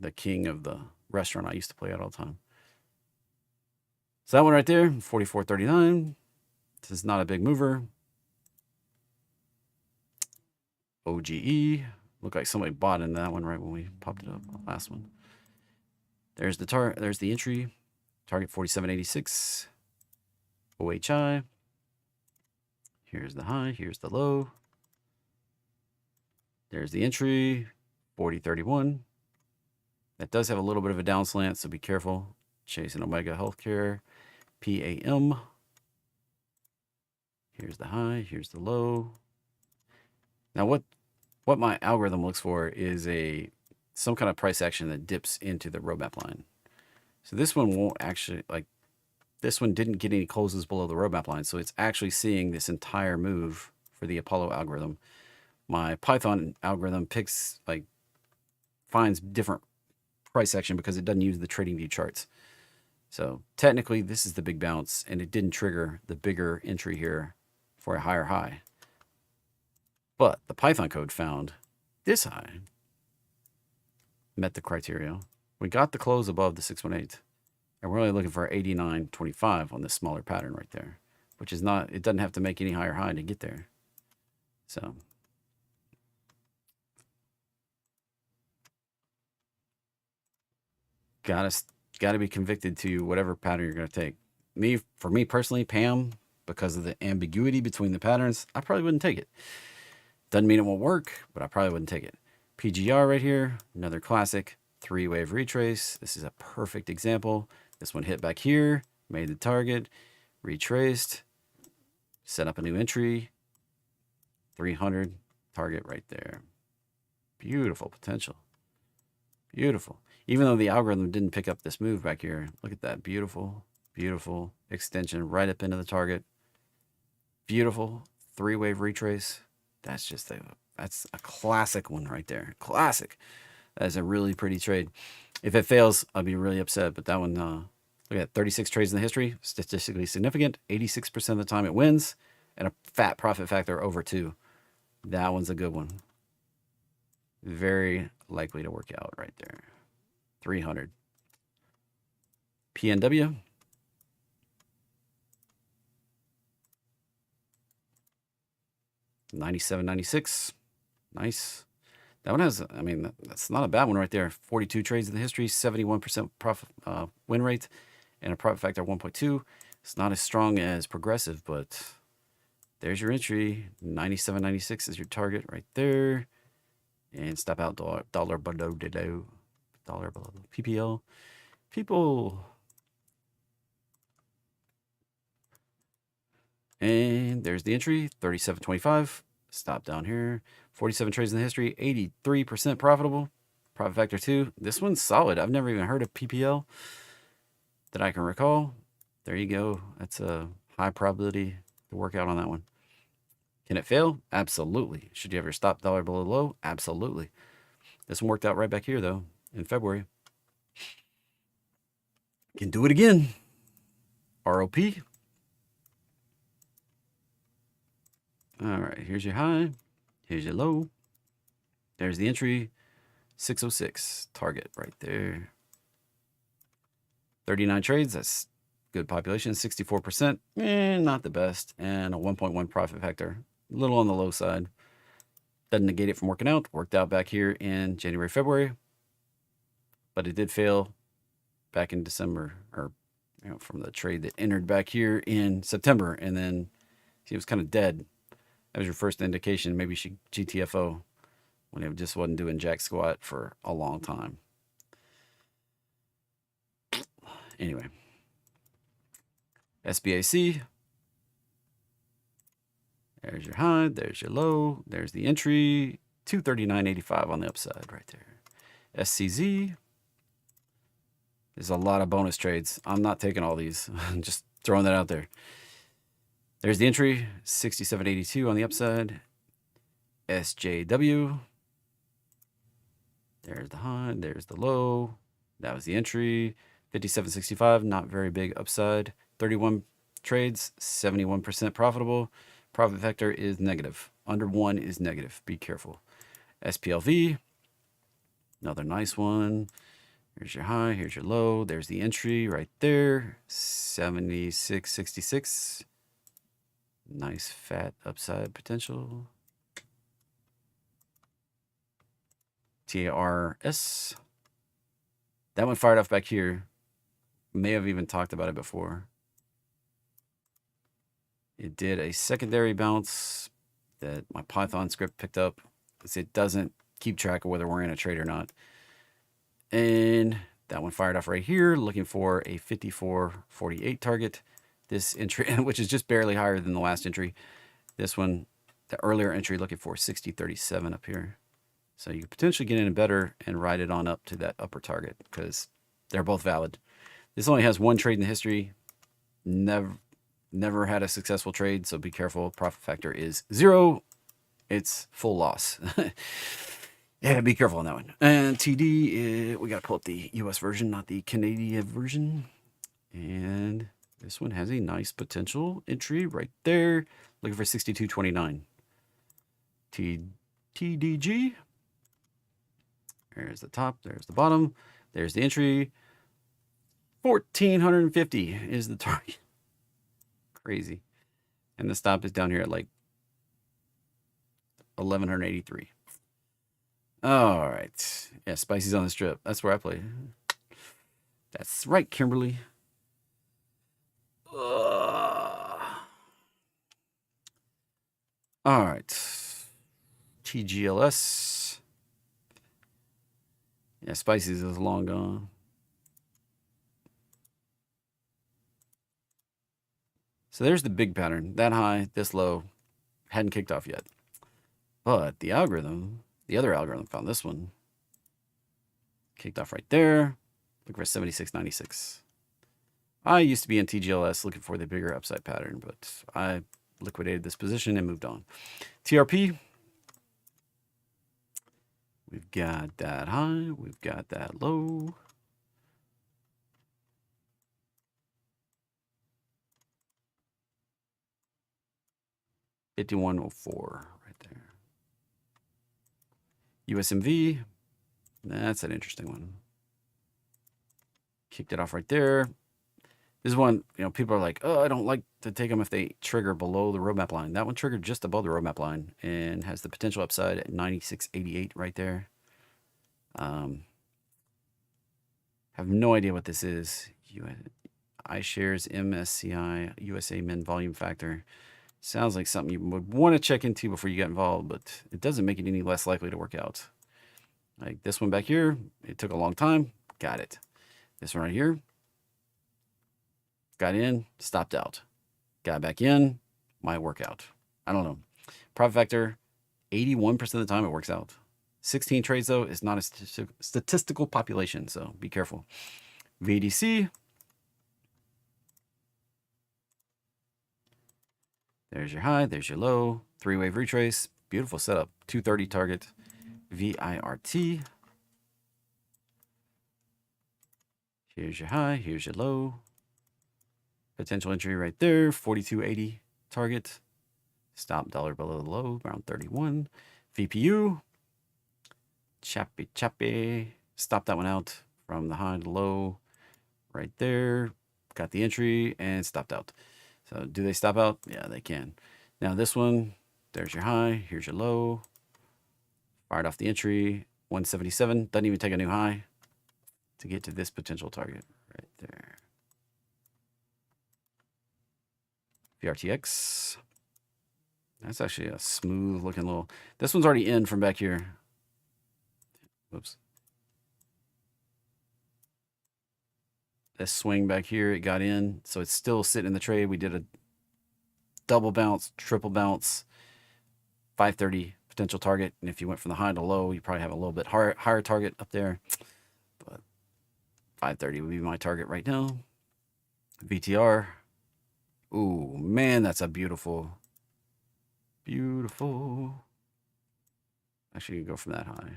the king of the restaurant I used to play at all the time. So that one right there, 44.39. This is not a big mover. OGE. Looked like somebody bought into that one right when we popped it up. Last one. There's the entry. Target 47.86. OHI. Here's the high. Here's the low. There's the entry. 40.31. That does have a little bit of a down slant, so be careful. Chasing Omega Healthcare. PAM. Here's the high. Here's the low. Now what my algorithm looks for is some kind of price action that dips into the roadmap line. So this one won't actually, like, this one didn't get any closes below the roadmap line, so it's actually seeing this entire move for the Apollo algorithm. My Python algorithm finds different price action because it doesn't use the TradingView charts. So technically this is the big bounce, and it didn't trigger the bigger entry here for a higher high. But the Python code found this high. Met the criteria. We got the close above the 618. And we're only looking for 89.25 on this smaller pattern right there. Which is not, it doesn't have to make any higher high to get there. So. Gotta be convicted to whatever pattern you're gonna take. For me personally, PAM, because of the ambiguity between the patterns, I probably wouldn't take it. Doesn't mean it won't work, but I probably wouldn't take it. PGR right here, another classic 3-wave retrace. This is a perfect example. This one hit back here, made the target, retraced, set up a new entry, 300 target right there. Beautiful potential. Beautiful. Even though the algorithm didn't pick up this move back here, look at that beautiful, beautiful extension right up into the target. Beautiful 3-wave retrace. That's a classic one right there. Classic. That is a really pretty trade. If it fails, I'll be really upset. But that one, look at 36 trades in the history, statistically significant. 86% of the time it wins, and a fat profit factor over 2. That one's a good one. Very likely to work out right there. 300. PNW. $97.96. Nice. That one has, I mean, that's not a bad one right there. 42 trades in the history, 71% profit win rate, and a profit factor of 1.2. It's not as strong as Progressive, but there's your entry. 97.96 is your target right there. And stop out dollar below PPL. People. And there's the entry, 37.25. Stop down here. 47 trades in the history, 83% profitable. Profit factor 2. This one's solid. I've never even heard of PPL that I can recall. There you go. That's a high probability to work out on that one. Can it fail? Absolutely. Should you ever stop dollar below low? Absolutely. This one worked out right back here, though, in February. Can do it again. ROP. All right, here's your high. Here's your low. There's the entry. 606 target right there. 39 trades. That's good population. 64%. Not the best. And a 1.1 profit factor. A little on the low side. Doesn't negate it from working out. Worked out back here in January, February. But it did fail back in December, or from the trade that entered back here in September. And then he was kind of dead. That was your first indication. Maybe she GTFO when it just wasn't doing jack squat for a long time. Anyway, SBAC. There's your high. There's your low. There's the entry. 239.85 on the upside right there. SCZ. There's a lot of bonus trades. I'm not taking all these. Just throwing that out there. There's the entry. 67.82 on the upside. SJW. There's the high. There's the low. That was the entry. 57.65. Not very big upside. 31 trades. 71% profitable. Profit factor is negative. Under 1 is negative. Be careful. SPLV. Another nice one. Here's your high. Here's your low. There's the entry right there. 76.66. Nice fat upside potential. TARS. That one fired off back here. May have even talked about it before. It did a secondary bounce that my Python script picked up. It doesn't keep track of whether we're in a trade or not. And that one fired off right here, looking for a 54.48 target. This entry, which is just barely higher than the last entry. This one, the earlier entry, looking for 60.37 up here. So you could potentially get in better and ride it on up to that upper target because they're both valid. This only has one trade in the history. Never had a successful trade, so be careful. Profit factor is 0. It's full loss. Yeah, be careful on that one. And TD, we got to pull up the US version, not the Canadian version. And this one has a nice potential entry right there. Looking for 62.29. TDG. There's the top. There's the bottom. There's the entry. 1,450 is the target. Crazy. And the stop is down here at like 1,183. All right. Yeah, Spicy's on the strip. That's where I play. That's right, Kimberly. All right. TGLS. Yeah, Spicy's is long gone. So there's the big pattern. That high, this low. Hadn't kicked off yet. But the algorithm... The other algorithm found this one. Kicked off right there. Looking for 76.96. I used to be in TGLS looking for the bigger upside pattern, but I liquidated this position and moved on. TRP. We've got that high. We've got that low. $51.04 right there. USMV, that's an interesting one. Kicked it off right there. This is one, people are like, oh, I don't like to take them if they trigger below the roadmap line. That one triggered just above the roadmap line and has the potential upside at 96.88 right there. Have no idea what this is. iShares MSCI USA Min Volume Factor. Sounds like something you would want to check into before you get involved, but it doesn't make it any less likely to work out. Like this one back here, it took a long time. Got it. This one right here, got in, stopped out. Got back in, might work out. I don't know. Profit factor, 81% of the time it works out. 16 trades, though, is not a statistical population, so be careful. VDC. There's your high, there's your low, 3-wave retrace, beautiful setup, 230 target, VIRT. Here's your high, here's your low. Potential entry right there, 42.80 target. Stop dollar below the low, around 31. VPU. Chappy. Stop that one out from the high to low right there. Got the entry and stopped out. So do they stop out? Yeah, they can. Now this one, there's your high. Here's your low. Fired off the entry. 177. Doesn't even take a new high to get to this potential target right there. VRTX. That's actually a smooth looking little. This one's already in from back here. Whoops. This swing back here, it got in. So it's still sitting in the trade. We did a double bounce, triple bounce, 530 potential target. And if you went from the high to low, you probably have a little bit higher target up there. But 530 would be my target right now. VTR. Ooh, man, that's a beautiful. Actually, you can go from that high.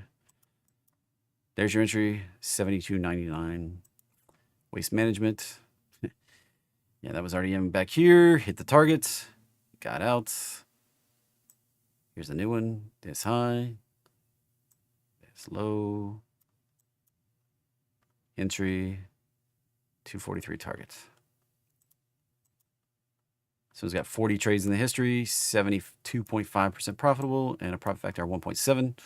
There's your entry, 72.99. Waste management. Yeah, that was already in back here. Hit the target. Got out. Here's a new one. This high. This low. Entry. 243 target. So it's got 40 trades in the history, 72.5% profitable, and a profit factor of 1.7.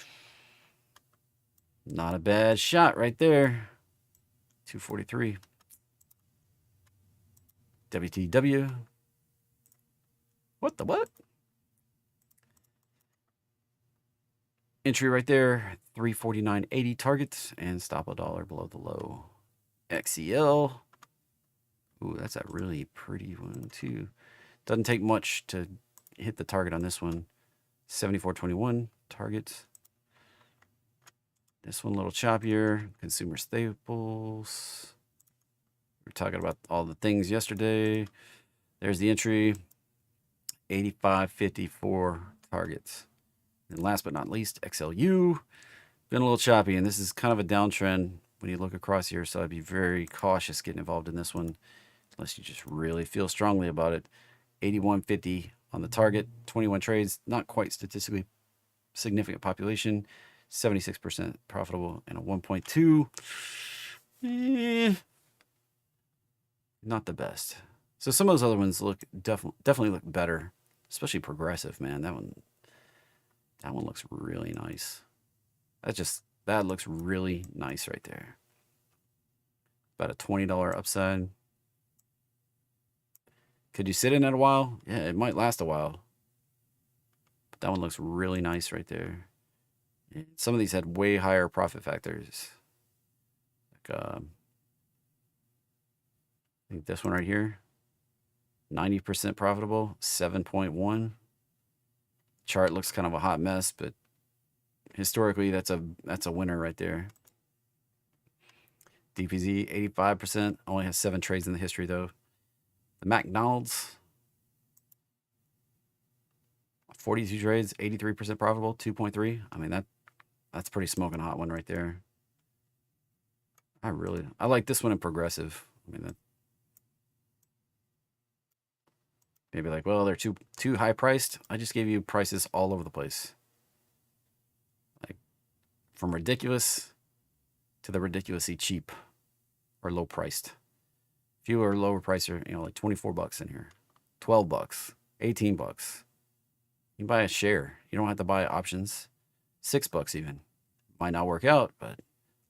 Not a bad shot right there. 243. WTW. What the what? Entry right there, 349.80 targets, and stop a dollar below the low. XCL. Ooh, that's a really pretty one too. Doesn't take much to hit the target on this one. 74.21 target. This one a little choppier. Consumer staples. We were talking about all the things yesterday. There's the entry. 85.54 targets. And last but not least, XLU. Been a little choppy, and this is kind of a downtrend when you look across here, so I'd be very cautious getting involved in this one unless you just really feel strongly about it. 81.50 on the target, 21 trades, not quite statistically significant population, 76% profitable, and a 1.2. Not the best. So some of those other ones look definitely look better, especially Progressive, man. That one looks really nice. That looks really nice right there. About a $20 upside. Could you sit in it a while? Yeah, it might last a while. But that one looks really nice right there. Some of these had way higher profit factors. Like, I think this one right here, 90% profitable, 7.1. Chart looks kind of a hot mess, but historically that's a winner right there. DPZ 85%, only has 7 trades in the history though. The McDonald's, 42 trades, 83% profitable, 2.3. I mean, that's pretty smoking hot one right there. I like this one in Progressive. I mean, that maybe like, well, they're too high priced. I just gave you prices all over the place. Like from ridiculous to the ridiculously cheap or low priced. Few are lower pricer, like $24 in here, $12, $18. You can buy a share. You don't have to buy options. $6 even. Might not work out, but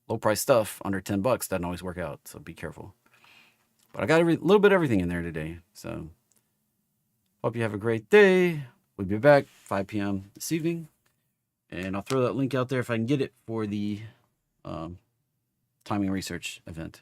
low price stuff under $10 doesn't always work out. So be careful. But I got a little bit of everything in there today. So hope you have a great day. We'll be back 5 p.m. this evening. And I'll throw that link out there if I can get it for the timing research event.